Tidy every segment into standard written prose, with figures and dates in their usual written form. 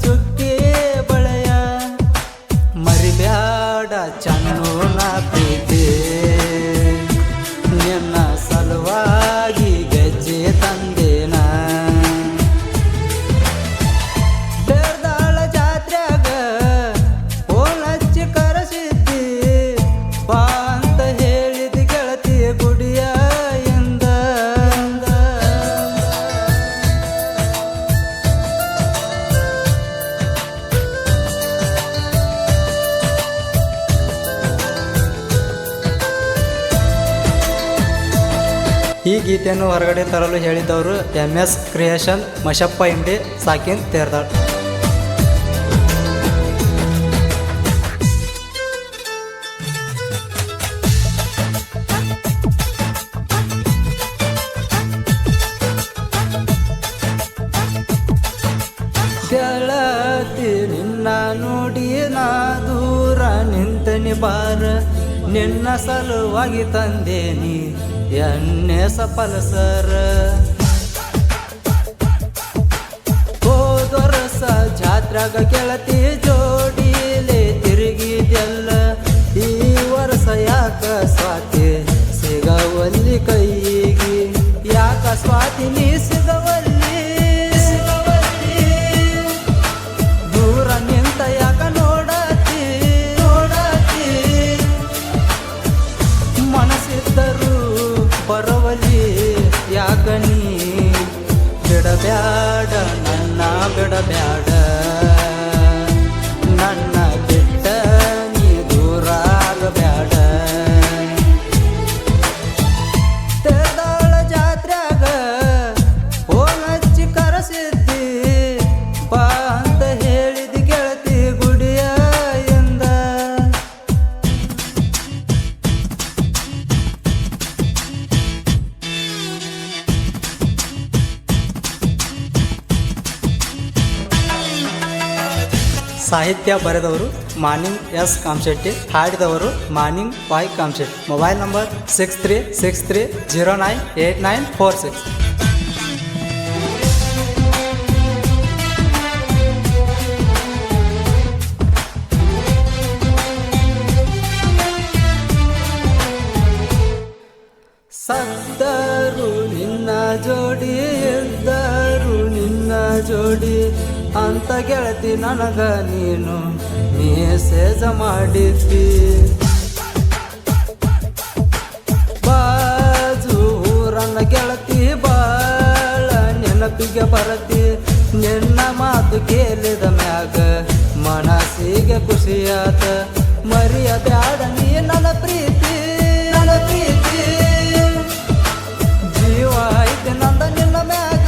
ಚುಕ್ಕಿ ಬಳೆಯ ಮರಿಬ್ಯಾಡ ಚನ್ನೂನ ಪ್ರೀತಿ ನಿನ್ನ ಸಲುವಾಗಿ ಗೆಜ್ಜೆ ತಂದೇನ ಬೇರ್ದಾಳ ಜಾತ್ರ್ಯಾಗ ಫೋನ್ ಹಚ್ಚಿ ಕರೆಸಿದ್ದಿ ಬಾ ಅಂತ ಹೇಳಿದ ಗೆಳತಿ ಗುಡಿಯ ಎಂದ ಈ ಗೀತೆಯನ್ನು ಹೊರಗಡೆ ತರಲು ಹೇಳಿದವರು MS ಕ್ರಿಯೇಷನ್ ಮಶಪ್ಪ ಇಂಡಿ ಸಾಕಿನ್ ತೇರ್ದಾಳ್. ಗೆಳತಿ ನಿನ್ನ ನೋಡಿ ನಾ ದೂರ ನಿಂತನಿ ಬಾರ ನಿನ್ನ ಸಲುವಾಗಿ ತಂದೇನಿ ಎಣ್ಣೆ ಸಪಲ್ಸರ ಹೋದೊರಸ ಜಾತ್ರಾಗ ಗೆಳತಿ ಜೋಡಿಲೆ ತಿರುಗಿದೆಲ್ಲ ಈ ವರ್ಷ ಯಾಕ ಸ್ವಾತಿ ಸಿಗವಲ್ಲಿ ಕೈಗಿ ಯಾಕ ಸ್ವಾತಿ ನೀ ಸಿಗವಲ್ಲಿ ದೂರ ನಿಂತ ಯಾಕ ನೋಡತಿ ಮನಸ್ಸಿದ್ದರು ಬರವಲಿ ಯಾಕ ನೀ ಬಿಡಬ್ಯಾಡ ನನ್ನ ಬಿಡಬ್ಯಾಡ ನನ್ನ ಬಿಟ್ಟ ನೀ ದೂರ ಆಗಬ್ಯಾಡ ತೇರ್ದಾಳ ಜಾತ್ರ್ಯಾಗ ಫೋನ್ ಹಚ್ಚಿ ಕರೆಸಿದ್ದಿ ಬಾ ಅಂತ ಹೇಳಿದ ಗೆಳತಿ ಗುಡಿಯ ಎಂದ ಸಾಹಿತ್ಯ ಬರೆದವರು ಮಾನಿಂಗ್ S ಕಾಮಶೆಟ್ಟಿ, ಹಾಡಿದವರು Maning Y Kamashetti. Mobile number 6363098946. ಸದ್ದರು ನಿನ್ನ ಜೋಡಿ ಇದ್ದರು ನಿನ್ನ ಜೋಡಿ ಅಂತ ಗೆಳತಿ ನನಗ ನೀನು ಮೆಸೇಜ ಮಾಡಿದ್ದಿ ಬಾಜು ಊರನ್ನ ಗೆಳತಿ ಬಾಳ ನೆನಪಿಗೆ ಬರತಿ ನಿನ್ನ ಮಾತು ಕೇಳಿದ ಮ್ಯಾಗ ಮನಸ್ಸಿಗೆ ಖುಷಿಯಾತ ಮರಿಯಬ್ಯಾಡ ನೀ ನನ್ನ ಪ್ರೀತಿ ಜೀವ ಐತೆ ನಂದ ನಿನ್ನ ಮ್ಯಾಗ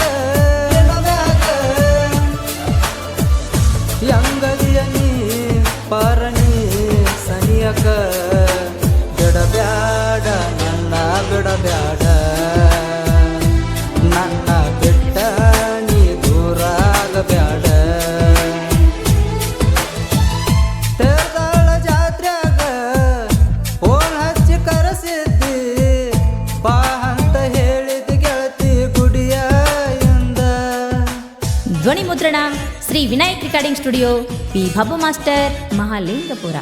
ಅಂಗಡಿಯ ನೀ ಪಾರಣಿ ಸನಿಯಕ ಬಿಡಬ್ಯಾಡ ನನ್ನ ಬಿಡಬ್ಯಾಡ ನನ್ನ ಬಿಟ್ಟ ನೀ ದೂರ ಆಗಬ್ಯಾಡ ತೇರ್ದಾಳ ಜಾತ್ರ್ಯಾಗ ಫೋನ್ ಹಚ್ಚಿ ಕರೆಸಿದ್ದಿ ಬಾ ಅಂತ ಹೇಳಿದ ಗೆಳತಿ ಗುಡಿಯ ಎಂದ. ಧ್ವನಿ ಮುದ್ರಣ Shri Vinayak recording studio, P. Babu master, Mahalingapura.